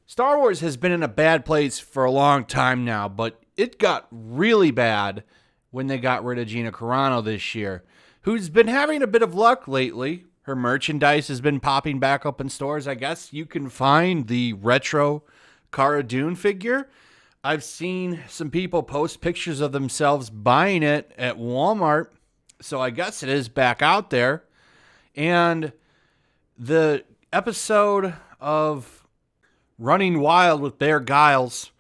Star Wars has been in a bad place for a long time now, but it got really bad when they got rid of Gina Carano this year, who's been having a bit of luck lately. Her merchandise has been popping back up in stores. I guess you can find the retro Cara Dune figure. I've seen some people post pictures of themselves buying it at Walmart, so I guess it is back out there. And the episode of Running Wild with Bear Giles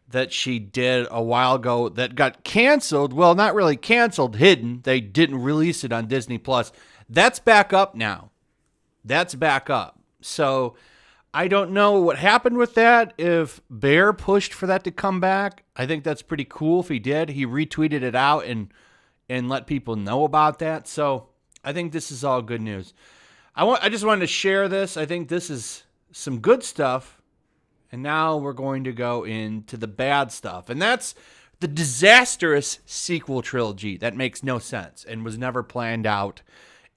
that she did a while ago that got canceled. Well, not really canceled, hidden. They didn't release it on Disney Plus. That's back up now. That's back up. So I don't know what happened with that. If Bear pushed for that to come back, I think that's pretty cool if he did. He retweeted it out and let people know about that. So I think this is all good news. I just wanted to share this. I think this is some good stuff. And now we're going to go into the bad stuff. And that's the disastrous sequel trilogy that makes no sense and was never planned out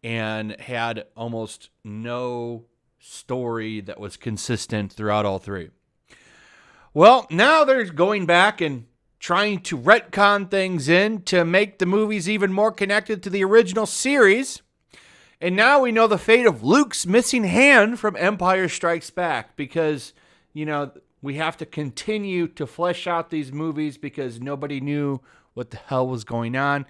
and had almost no story that was consistent throughout all three. Well, now they're going back and trying to retcon things in to make the movies even more connected to the original series. And now we know the fate of Luke's missing hand from Empire Strikes Back because, you know, we have to continue to flesh out these movies because nobody knew what the hell was going on.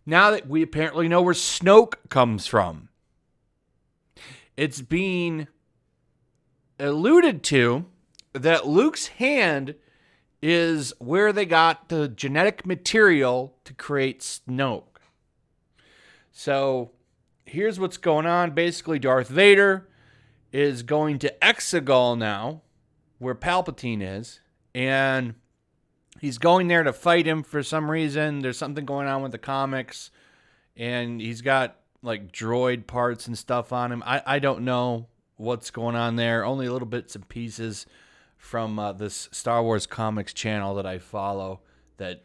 Now that we apparently know where Snoke comes from, it's being alluded to that Luke's hand is where they got the genetic material to create Snoke. So here's what's going on. Basically, Darth Vader is going to Exegol now, where Palpatine is, and he's going there to fight him for some reason. There's something going on with the comics, and he's got like droid parts and stuff on him. I don't know what's going on there. Only little bits and pieces from this Star Wars comics channel that I follow that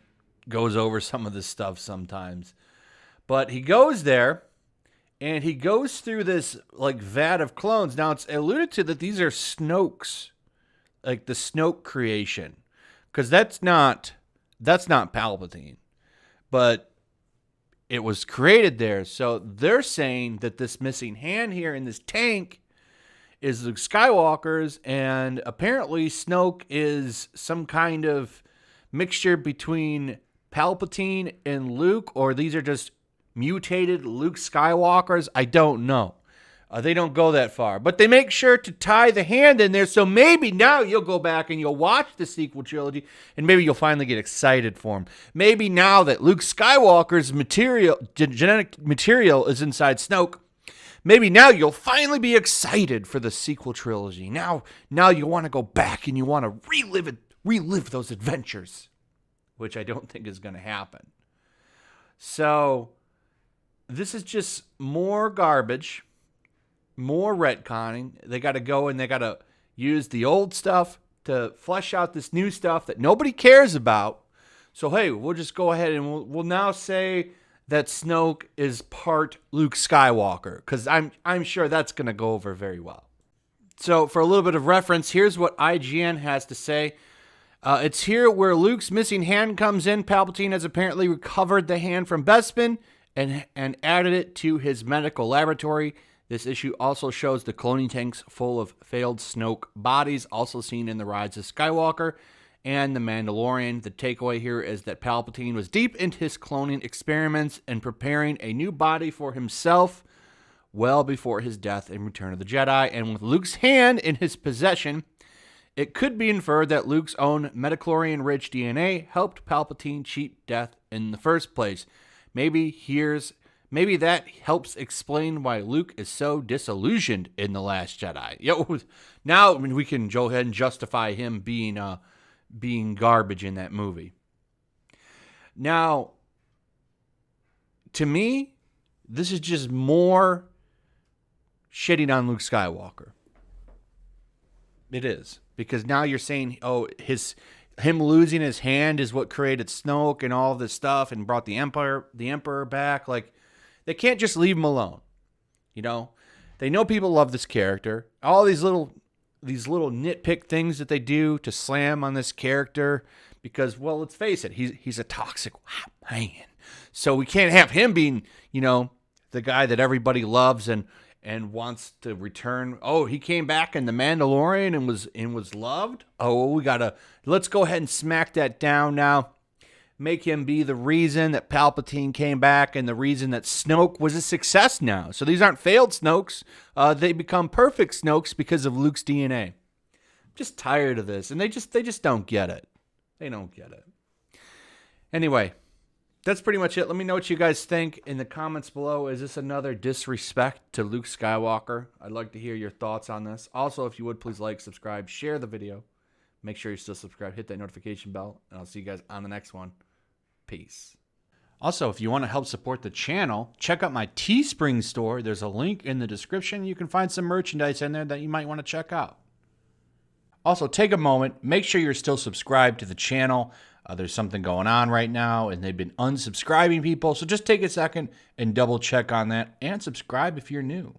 goes over some of this stuff sometimes. But he goes there, and he goes through this like vat of clones. Now it's alluded to that these are Snokes, like the Snoke creation, because that's not Palpatine, but it was created there. So they're saying that this missing hand here in this tank is Luke Skywalker's, and apparently Snoke is some kind of mixture between Palpatine and Luke, or these are just mutated Luke Skywalkers. I don't know. They don't go that far, but they make sure to tie the hand in there. So maybe now you'll go back and you'll watch the sequel trilogy and maybe you'll finally get excited for him. Maybe now that Luke Skywalker's genetic material is inside Snoke, maybe now you'll finally be excited for the sequel trilogy. Now you want to go back and you want to relive those adventures, which I don't think is going to happen. So this is just more garbage. More retconning. They got to go and they got to use the old stuff to flesh out this new stuff that nobody cares about. So, hey, we'll just go ahead and we'll now say that Snoke is part Luke Skywalker, because I'm sure that's going to go over very well. So, for a little bit of reference, here's what IGN has to say. It's here where Luke's missing hand comes in. Palpatine has apparently recovered the hand from Bespin and added it to his medical laboratory. This issue also shows the cloning tanks full of failed Snoke bodies, also seen in The Rise of Skywalker and The Mandalorian. The takeaway here is that Palpatine was deep into his cloning experiments and preparing a new body for himself well before his death in Return of the Jedi. And with Luke's hand in his possession, it could be inferred that Luke's own midichlorian-rich DNA helped Palpatine cheat death in the first place. Maybe that helps explain why Luke is so disillusioned in The Last Jedi. Now we can go ahead and justify him being garbage in that movie. Now, to me, this is just more shitting on Luke Skywalker. It is. Because now you're saying, him losing his hand is what created Snoke and all this stuff and brought the Emperor back. Like, they can't just leave him alone. You know, they know people love this character. All these little these little nitpick things that they do to slam on this character because, well, let's face it, he's a toxic man. So we can't have him being, the guy that everybody loves and wants to return. Oh, he came back in The Mandalorian and was loved. Oh, let's go ahead and smack that down now. Make him be the reason that Palpatine came back and the reason that Snoke was a success now. So these aren't failed Snokes. They become perfect Snokes because of Luke's DNA. I'm just tired of this. And they just don't get it. They don't get it. Anyway, that's pretty much it. Let me know what you guys think in the comments below. Is this another disrespect to Luke Skywalker? I'd like to hear your thoughts on this. Also, if you would, please like, subscribe, share the video. Make sure you're still subscribed. Hit that notification bell. And I'll see you guys on the next one. Peace. Also, if you want to help support the channel, check out my Teespring store. There's a link in the description. You can find some merchandise in there that you might want to check out. Also, take a moment. Make sure you're still subscribed to the channel. There's something going on right now, and they've been unsubscribing people. So just take a second and double check on that and subscribe if you're new.